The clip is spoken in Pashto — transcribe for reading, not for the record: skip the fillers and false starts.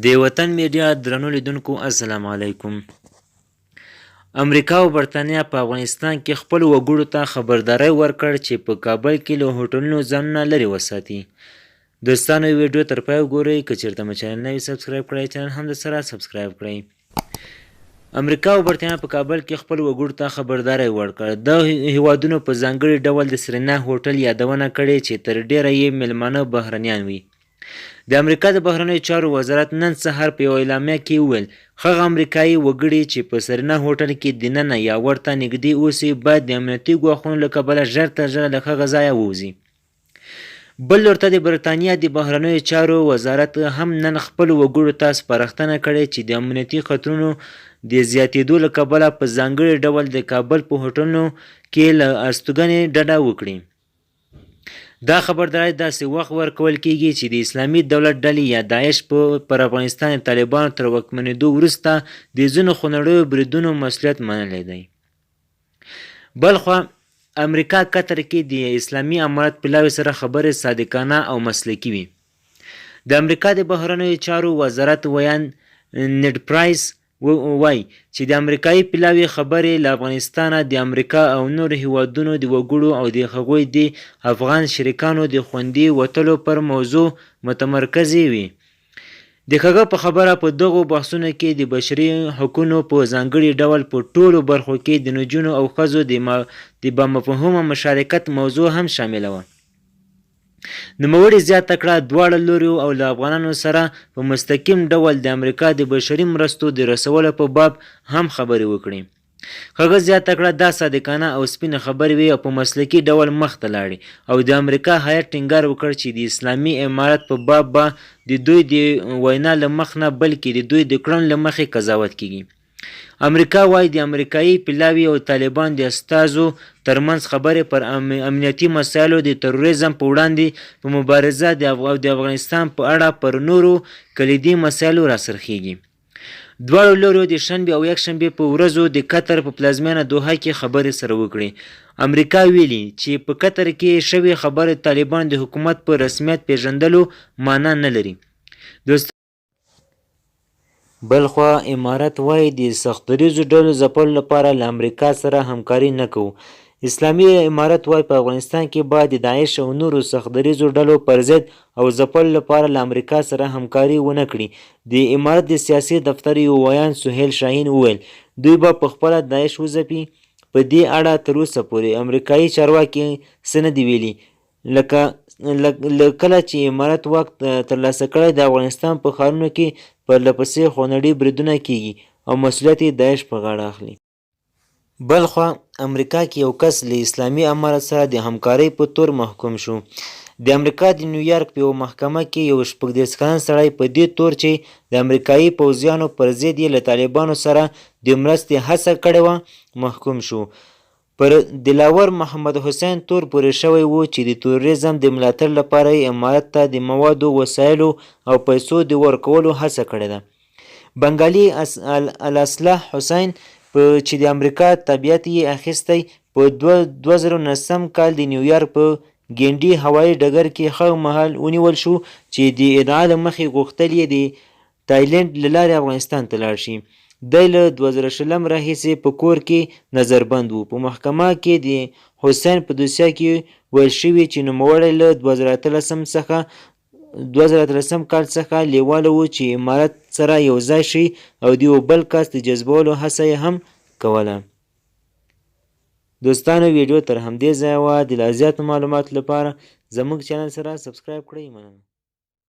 د وطن میډیا درنو لیدونکو السلام علیکم. امریکا او برطانیه په افغانستان کې خپل وګړو ته خبرداری ورکړ چې په کابل کې له هوټلونو ځانونه لرې وساتي. دوستانو ویډیو تر پای وګورئ. که چېرته مو چینل نه وي سبسکرایب کړئ چینل هم درسره سبسکرایب کړئ. امریکا او برطانیه په کابل کې خپل وګړو ته خبرداری ورکړ. د هیوادونو په ځانګړي ډول د سرینا هوټل یادونه کړې چې تر ډیره یې میلمانه بهرنیان وي. د امریکا د بهرنیو چارو وزارت نن سهار په یوه اعلامیه کې وویل هغه امریکایي وګړي چې په سرینا هوټل کې دننه یا ورته نږدې اوسي باید د امنیتي ګواښونو له کبله ژر تر ژره له هغه ځایه ووځي. بل لورته د برطانیه د بهرنیو چارو وزارت هم نن خپلو وګړو ته سپارښتنه کړې چې د امنیتي خطرونو د زیاتېدو له کبله په ځانګړي ډول د کابل په هوټلونو کې له استوګنې ډډه وکړي. دا خبرداری داسې وخت ورکول کیږي چې د اسلامي دولت ډلې یا داعش پر افغانستان د طالبانو تر واکمنېدو وروسته د ځینو خونړیو بریدونو مسؤلیت منلی دی. بلخوا امریکا قطر کې د اسلامي امارت پلاوي سره خبرې صادقانه او مسلکي وي. د امریکا د بهرنیو چارو وزارت ویان نیډ پرایس وایي چې د امریکایي پلاوي خبرې له افغانستانه د امریکا او نورو هیوادونو د وګړو او د هغوی د افغان شریکانو د خوندي وتلو پر موضوع متمرکزې وي. د هغه په خبره په دغو بحثونو کې د بشري حقونو په ځانګړي ډول په ټولو برخو کې د نجونو او ښځو د بامفهومه مشارکت موضوع هم شامله وه. نوموړي زیاته کړه دواړه لوریو او له افغانانو سره په مستقیم ډول د امریکا د بشري مرستو د رسولو په باب هم خبرې وکړي. هغه زیاته کړه دا صادقانه او سپینه خبرې وي او په مسلکي ډول مخ ته لاړې او د امریکا هیات ټینګار وکړ چې د اسلامي امارت په باب به د دوی د وینا له مخ نه بلکې د دوی د کړنو له مخې قضاوت کیږي. امریکا وايي د امریکایي پلاوي او طالبان د استازو ترمنځ خبرې پر امنیتي مسایلو د تروریزم په وړاندې په مبارزه او د افغانستان په اړه پر نورو کلیدي مسایلو راڅرخیږي. دواړو لوریو د شنبې او یکشنبې په ورځو د قطر په پلازمینه دوحه کې خبرې سره وکړې. امریکا ویلي چې په قطر کې شوې خبرې طالبان د حکومت په رسمیت پیژندلو معنا نه لري. بلخوا امارت وایي د سختدریځو ډلو ځپلو لپاره له امریکا سره همکاري نه کوو. اسلامي امارت وایي په افغانستان کې باید د داعش او نورو سختدریځو ډلو پر ضد او ځپلو لپاره له امریکا سره همکاري ونه کړي. د امارت د سیاسي دفتر یو ویان سهیل شاهین وویل دوی به پخپله داعش وځپي. په دې اړه تر اوسه پورې امریکایي چارواکي څه نه دي ویلي. کله چې امارت واک ترلاسه کړی د افغانستان په ښارونو کې پرله پسې خونړي بریدونه کیږي او مسؤلیت یې داعش په غاړه اخلي. بلخوا امریکا کې یو کس له اسلامي امارت سره د همکارۍ په تور محکوم شو. د امریکا د نیویارک په یوه محکمه کې یو 36 کلن سړی په دې تور چې د امریکایي پوځیانو پر ضد یې له طالبانو سره د مرستې هڅه کړې وه محکوم شو. پر دلاور محمد حسین تور پورې شوی و چې د تروریزم د ملاتړ لپاره یې امارت ته د موادو وسایلو او پیسو د ورکولو هڅه کړې ده. بنګالي الاصلاح حسین چې د امریکا تابعیت یې اخیستی په 2019 کال د نیویارک په ګینډي هوایي ډګر کې ښه مهال ونیول شو چې د ادعا له مخې غوښتل یې د تایلنډ له لارې افغانستان ته لاړ شي. دی له 2020 راهیسې په کور کې نظربند و. په محکمه کې د حسین په دوسیه کې ویل شوي چې نوموړی له 2013 کال څخه لیواله و چې امارت سره یو ځای شي او د یو بل کس د جذبولو هڅه یې هم کوله. دوستانو ویډیو تر همدې ځایه وه. د لا زیاتو معلوماتو لپاره زموږ چینل سره سبسکرایب کړئ. مننه.